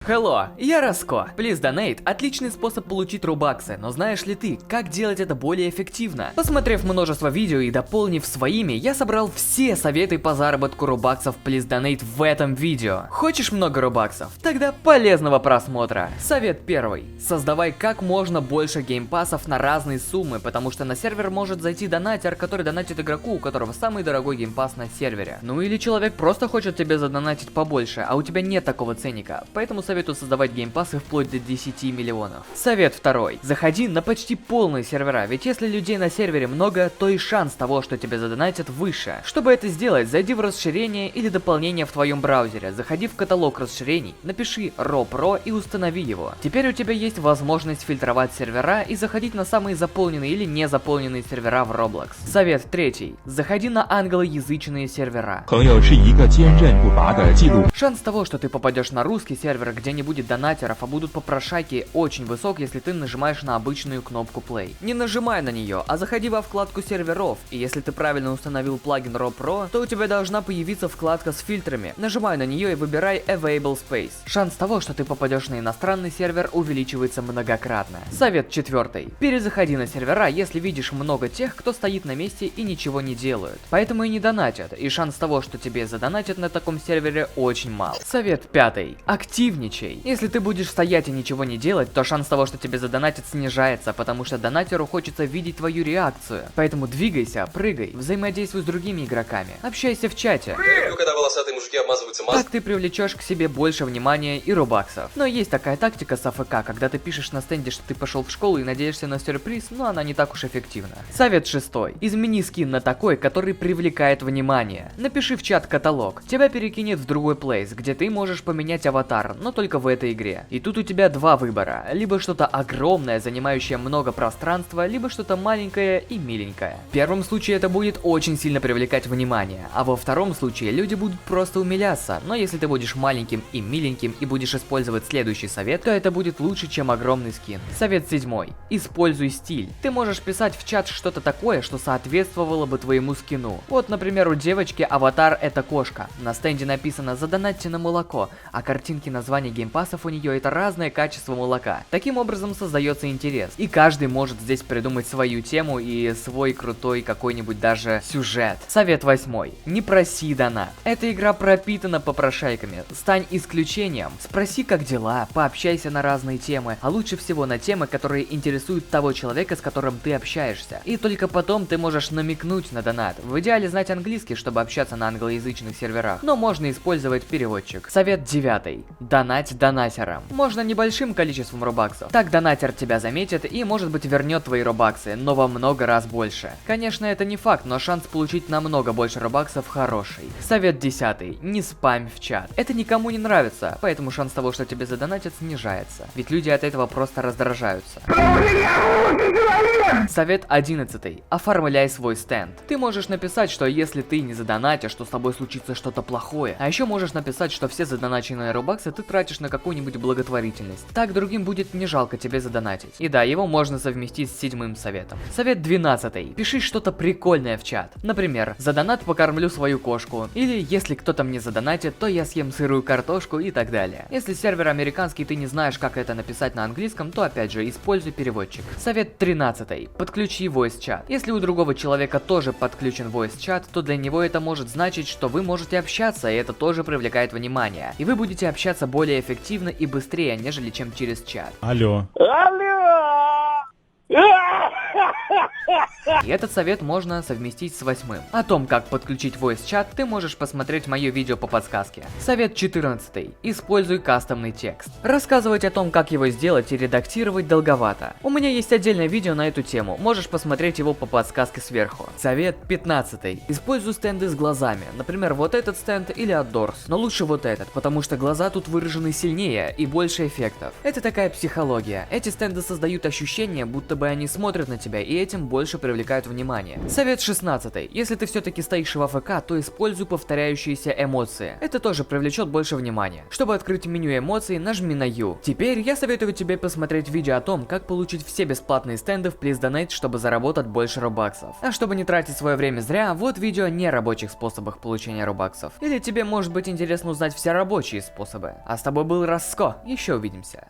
Hello, я Раско. Please Donate – отличный способ получить рубаксы, но знаешь ли ты, как делать это более эффективно? Посмотрев множество видео и дополнив своими, я собрал все советы по заработку рубаксов Please Donate в этом видео. Хочешь много рубаксов? Тогда полезного просмотра. Совет первый. Создавай как можно больше геймпассов на разные суммы, потому что на сервер может зайти донатер, который донатит игроку, у которого самый дорогой геймпасс на сервере. Ну или человек просто хочет тебе задонатить побольше, а у тебя нет такого ценника, поэтому советую создавать геймпассы вплоть до 10 миллионов. Совет второй. Заходи на почти полные сервера, ведь если людей на сервере много, то и шанс того, что тебе задонатят, выше. Чтобы это сделать, зайди в расширение или дополнение в твоем браузере, заходи в каталог расширений, напиши RAW и установи его. Теперь у тебя есть возможность фильтровать сервера и заходить на самые заполненные или не заполненные сервера в Roblox. Совет третий. Заходи на англоязычные сервера. Шанс того, что ты попадешь на русский сервер, где не будет донатеров, а будут попрошайки, очень высок, если ты нажимаешь на обычную кнопку Play. Не нажимай на нее, а заходи во вкладку серверов, и если ты правильно установил плагин RAW, то у тебя должна появиться вкладка с фильтрами. Нажимай на нее и выбирай Available Space. Шанс того, что ты попадешь на иностранный сервер, увеличивается многократно. Совет четвертый. Перезаходи на сервера, если видишь много тех, кто стоит на месте и ничего не делают. Поэтому и не донатят, и шанс того, что тебе задонатят на таком сервере, очень мал. Совет пятый. Активничай. Если ты будешь стоять и ничего не делать, то шанс того, что тебе задонатят, снижается, потому что донатеру хочется видеть твою реакцию. Поэтому двигайся, прыгай, взаимодействуй с другими игроками, общайся в чате. Когда волосатые мужики обмазываются маслом. Так ты привлечешь к себе больше внимания и рубаксов. Но есть такая тактика с АФК, когда ты пишешь на стенде, что ты пошел в школу и надеешься на сюрприз, но она не так уж эффективна. Совет шестой. Измени скин на такой, который привлекает внимание. Напиши в чат каталог. Тебя перекинет в другой плейс, где ты можешь поменять аватар, но только в этой игре. И тут у тебя два выбора. Либо что-то огромное, занимающее много пространства, либо что-то маленькое и миленькое. В первом случае это будет очень сильно привлекать внимание, а во втором случае люди будут просто умиляться. Но если ты будешь маленьким и миленьким и будешь использовать следующий совет, то это будет лучше, чем огромный скин. Совет седьмой. Используй стиль. Ты можешь писать в чат что-то такое, что соответствовало бы твоему скину. Вот, например, у девочки аватар это кошка. На стенде написано «Задонатьте на молоко», а картинки названия геймпассов у нее это разное качество молока. Таким образом создается интерес. И каждый может здесь придумать свою тему и свой крутой какой-нибудь даже сюжет. Совет восьмой. Не проси донат. Эта игра пропитана попрошайками. Стань исключением. Спроси, как дела, пообщайся на разные темы, а лучше всего на темы, которые интересуют того человека, с которым ты общаешься. И только потом ты можешь намекнуть на донат. В идеале знать английский, чтобы общаться на англоязычных серверах, но можно использовать переводчик. Совет девятый. Донать донатерам. Можно небольшим количеством рубаксов. Так донатер тебя заметит и, может быть, вернет твои рубаксы, но во много раз больше. Конечно, это не факт, но шанс получить намного больше рубаксов хороший. Совет десятый. Не спамь в чат. Это никому не нравится, поэтому шанс того, что тебе задонатят, снижается. Ведь люди от этого просто раздражаются. Совет 11. Оформляй свой стенд. Ты можешь написать, что если ты не задонатишь, то с тобой случится что-то плохое. А еще можешь написать, что все задоначенные рубаксы ты тратишь на какую-нибудь благотворительность. Так другим будет не жалко тебе задонатить. И да, его можно совместить с седьмым советом. Совет 12. Пиши что-то прикольное в чат. Например, за донат покормлю свою кошку. Или если кто-то мне задонатит, то я съем сырую картошку и так далее. Если сервер американский, ты не знаешь, как это написать на английском, то опять же используй переводчик. Совет 13. Подключи voice чат. Если у другого человека тоже подключен voice чат, то для него это может значить, что вы можете общаться, и это тоже привлекает внимание. И вы будете общаться более эффективно и быстрее, нежели чем через чат. Алло. И этот совет можно совместить с восьмым. О том, как подключить voice чат, ты можешь посмотреть мое видео по подсказке. Совет 14. Используй кастомный текст. Рассказывать о том, как его сделать и редактировать, долговато. У меня есть отдельное видео на эту тему, можешь посмотреть его по подсказке сверху. Совет 15. Используй стенды с глазами. Например, вот этот стенд или Outdoors. Но лучше вот этот, потому что глаза тут выражены сильнее и больше эффектов. Это такая психология. Эти стенды создают ощущение, будто бы они смотрят на тебя, и этим больше привлекают привлекают внимание. Совет 16. Если ты все-таки стоишь в АФК, то используй повторяющиеся эмоции. Это тоже привлечет больше внимания. Чтобы открыть меню эмоций, нажми на U. Теперь я советую тебе посмотреть видео о том, как получить все бесплатные стенды в Please Donate, чтобы заработать больше робаксов. А чтобы не тратить свое время зря, вот видео о нерабочих способах получения робаксов. Или тебе может быть интересно узнать все рабочие способы. А с тобой был Раско, еще увидимся.